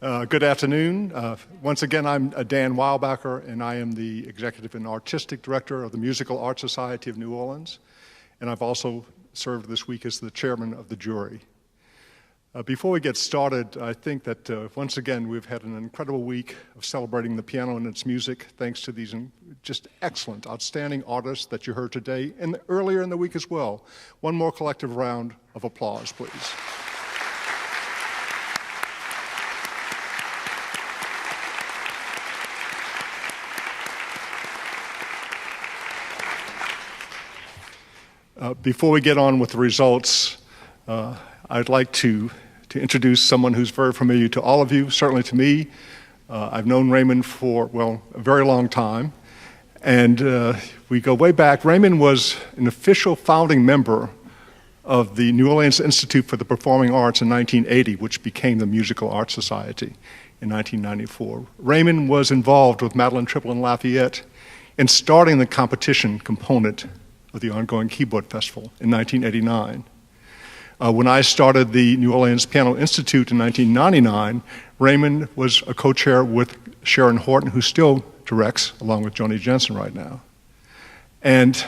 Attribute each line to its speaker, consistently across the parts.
Speaker 1: Good afternoon. Once again, I'm Dan Weilbacher, and I am the Executive and Artistic Director of the Musical Arts Society of New Orleans, and I've also served this week as the Chairman of the jury. Before we get started, I think that once again, we've had an incredible week of celebrating the piano and its music, thanks to these just excellent, outstanding artists that you heard today and earlier in the week as well. One more collective round of applause, please. Before we get on with the results, I'd like to introduce someone who's very familiar to all of you, certainly to me. I've known Raymond for, well, a very long time, and we go way back. Raymond was an official founding member of the New Orleans Institute for the Performing Arts in 1980, which became the Musical Arts Society in 1994. Raymond was involved with Madeline Triple and Lafayette in starting the competition component of the ongoing Keyboard Festival in 1989. When I started the New Orleans Piano Institute in 1999, Raymond was a co-chair with Sharon Horton, who still directs, along with Joni Jensen right now. And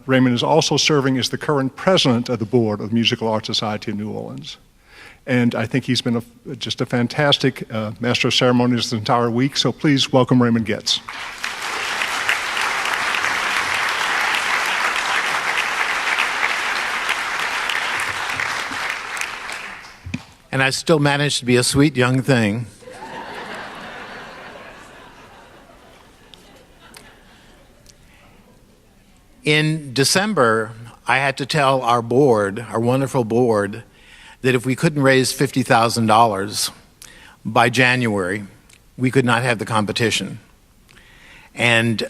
Speaker 1: Raymond is also serving as the current president of the board of the Musical Arts Society of New Orleans. And I think he's been just a fantastic master of ceremonies this entire week, so please welcome Raymond Getz.
Speaker 2: And I still managed to be a sweet young thing. In December, I had to tell our board, our wonderful board, that if we couldn't raise $50,000 by January, we could not have the competition. And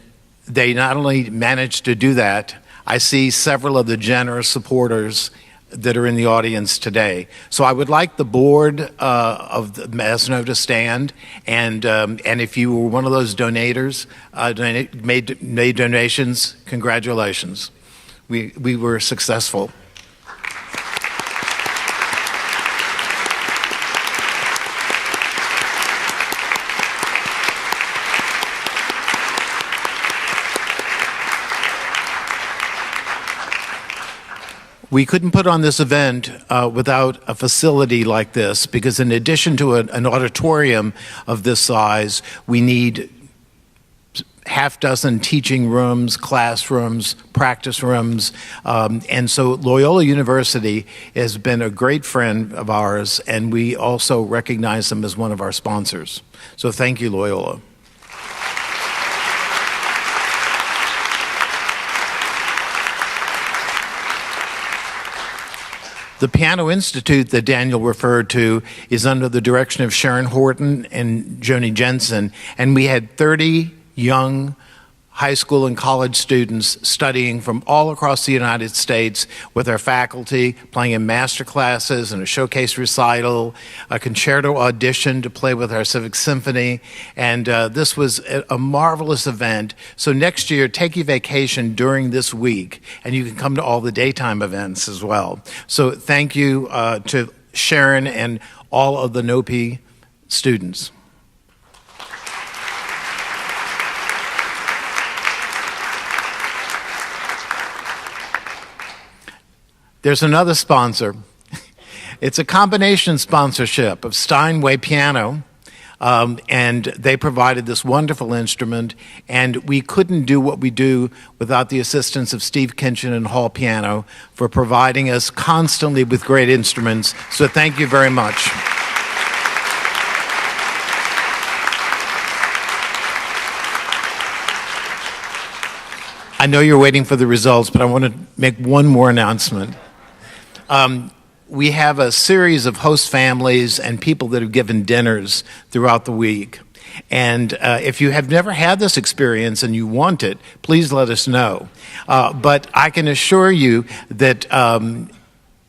Speaker 2: they not only managed to do that, I see several of the generous supporters that are in the audience today. So I would like the board of the Masno to stand, and if you were one of those donators, made donations, congratulations. We were successful. We couldn't put on this event without a facility like this, because in addition to an auditorium of this size, we need half dozen teaching rooms, classrooms, practice rooms, and so Loyola University has been a great friend of ours, and we also recognize them as one of our sponsors. So thank you, Loyola. The Piano Institute that Daniel referred to is under the direction of Sharon Horton and Joni Jensen, and we had 30 young high school and college students studying from all across the United States with our faculty, playing in master classes and a showcase recital, a concerto audition to play with our Civic Symphony, and this was a marvelous event. So next year, take your vacation during this week, and you can come to all the daytime events as well. So thank you to Sharon and all of the NOPI students. There's another sponsor. It's a combination sponsorship of Steinway Piano, and they provided this wonderful instrument, and we couldn't do what we do without the assistance of Steve Kinchin and Hall Piano for providing us constantly with great instruments. So thank you very much. I know you're waiting for the results, but I want to make one more announcement. We have a series of host families and people that have given dinners throughout the week. And if you have never had this experience and you want it, please let us know. But I can assure you that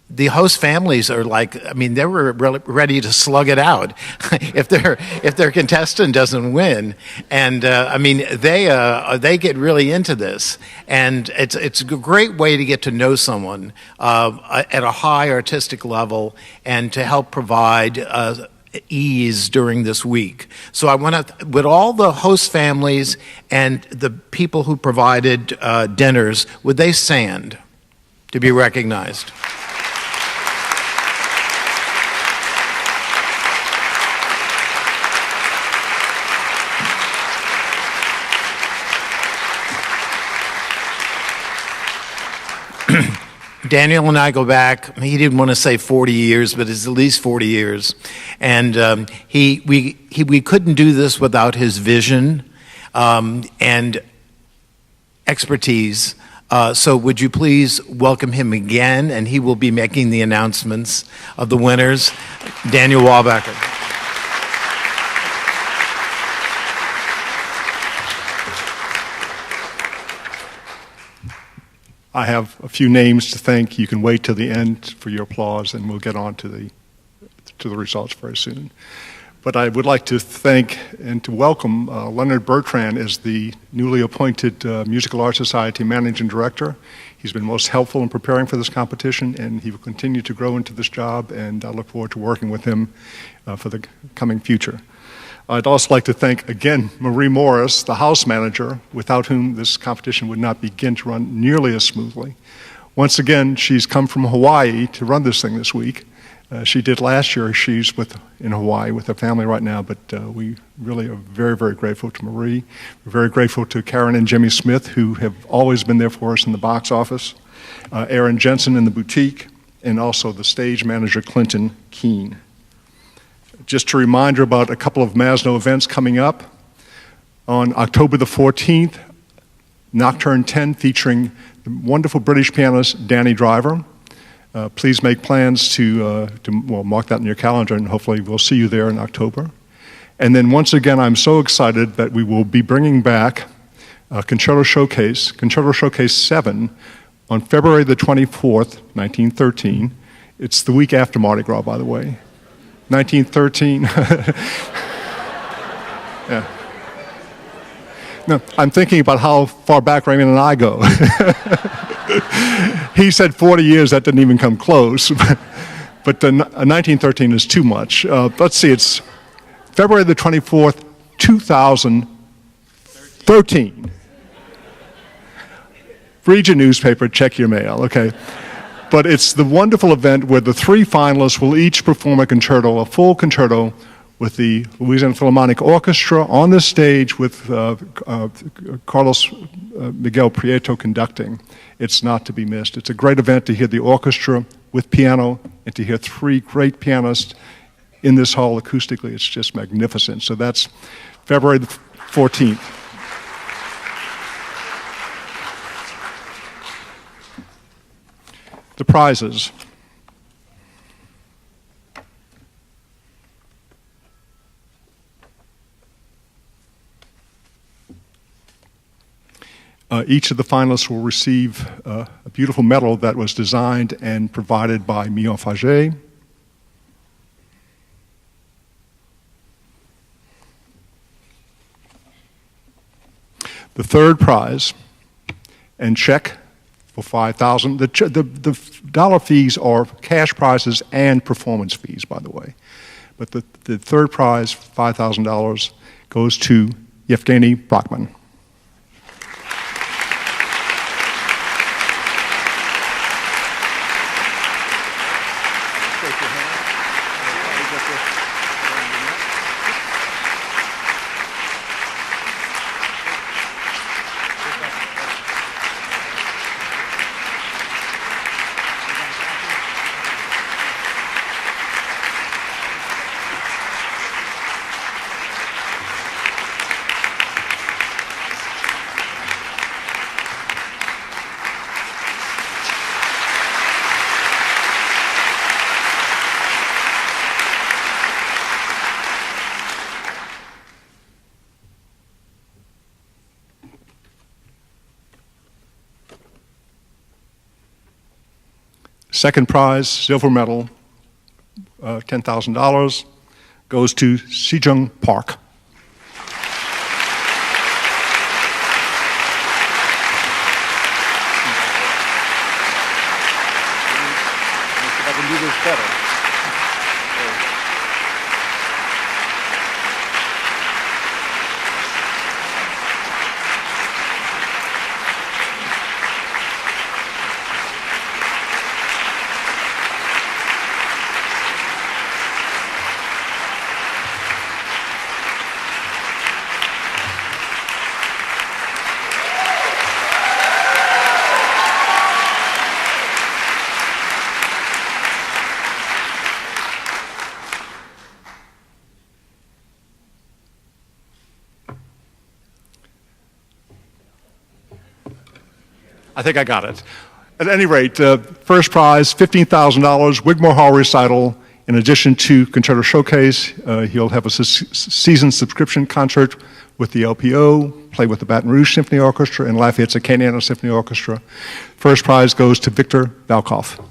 Speaker 2: the host families are like, I mean, they were ready to slug it out if their contestant doesn't win. And I mean, they get really into this, and it's a great way to get to know someone at a high artistic level and to help provide ease during this week. So I want to, with all the host families and the people who provided dinners, would they stand to be recognized? Daniel and I go back, he didn't want to say 40 years, but it's at least 40 years. And we couldn't do this without his vision and expertise. So would you please welcome him again, and he will be making the announcements of the winners. Daniel Walbacher.
Speaker 1: I have a few names to thank. You can wait till the end for your applause, and we'll get on to the results very soon. But I would like to thank and to welcome Leonard Bertrand as the newly appointed Musical Arts Society Managing Director. He's been most helpful in preparing for this competition, and he will continue to grow into this job, and I look forward to working with him for the coming future. I'd also like to thank, again, Marie Morris, the house manager, without whom this competition would not begin to run nearly as smoothly. Once again, she's come from Hawaii to run this thing this week. She did last year. She's in Hawaii with her family right now, but we really are very, very grateful to Marie. We're very grateful to Karen and Jimmy Smith, who have always been there for us in the box office, Aaron Jensen in the boutique, and also the stage manager, Clinton Keene. Just a reminder about a couple of Masno events coming up. On October the 14th, Nocturne 10 featuring the wonderful British pianist Danny Driver. Please make plans to mark that in your calendar, and hopefully we'll see you there in October. And then once again, I'm so excited that we will be bringing back Concerto Showcase 7 on February the 24th, 1913. It's the week after Mardi Gras, by the way. 1913. Yeah. No, I'm thinking about how far back Raymond and I go. He said 40 years, that didn't even come close. But 1913 is too much. Let's see, it's February the 24th, 2013. Read your newspaper, check your mail, okay? But it's the wonderful event where the three finalists will each perform a concerto, a full concerto, with the Louisiana Philharmonic Orchestra on the stage with Carlos Miguel Prieto conducting. It's not to be missed. It's a great event to hear the orchestra with piano and to hear three great pianists in this hall acoustically. It's just magnificent. So that's February the 14th. The prizes. Each of the finalists will receive a beautiful medal that was designed and provided by Millon Faget. The third prize and check for $5,000. The dollar fees are cash prizes and performance fees, by the way. But the third prize, $5,000, goes to Yevgeny Brockman. Second prize, silver medal, $10,000, goes to Sejong Park. I think I got it. At any rate, first prize, $15,000, Wigmore Hall recital. In addition to Concerto Showcase, he'll have a season subscription concert with the LPO, play with the Baton Rouge Symphony Orchestra, and Lafayette's Acadiana Symphony Orchestra. First prize goes to Victor Valkov.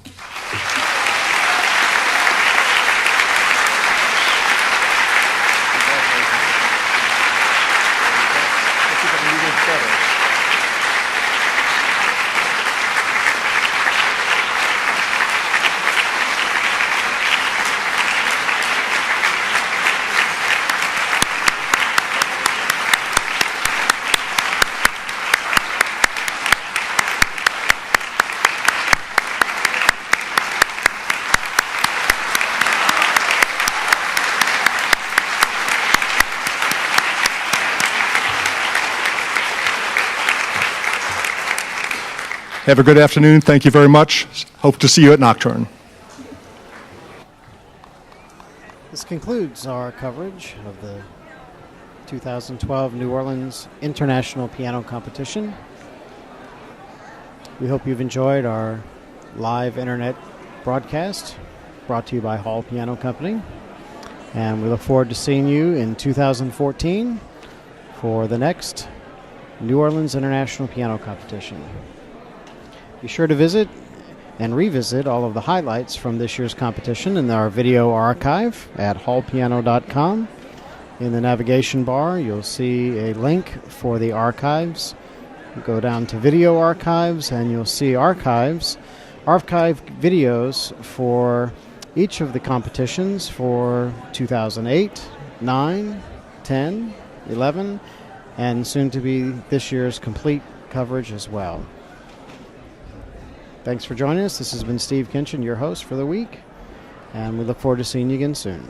Speaker 1: Have a good afternoon. Thank you very much. Hope to see you at Nocturne.
Speaker 3: This concludes our coverage of the 2012 New Orleans International Piano Competition. We hope you've enjoyed our live internet broadcast brought to you by Hall Piano Company. And we look forward to seeing you in 2014 for the next New Orleans International Piano Competition. Be sure to visit and revisit all of the highlights from this year's competition in our video archive at hallpiano.com. In the navigation bar, you'll see a link for the archives. You go down to video archives and you'll see archive videos for each of the competitions for 2008, 9, 10, 11, and soon to be this year's complete coverage as well. Thanks for joining us. This has been Steve Kinchin, your host for the week, and we look forward to seeing you again soon.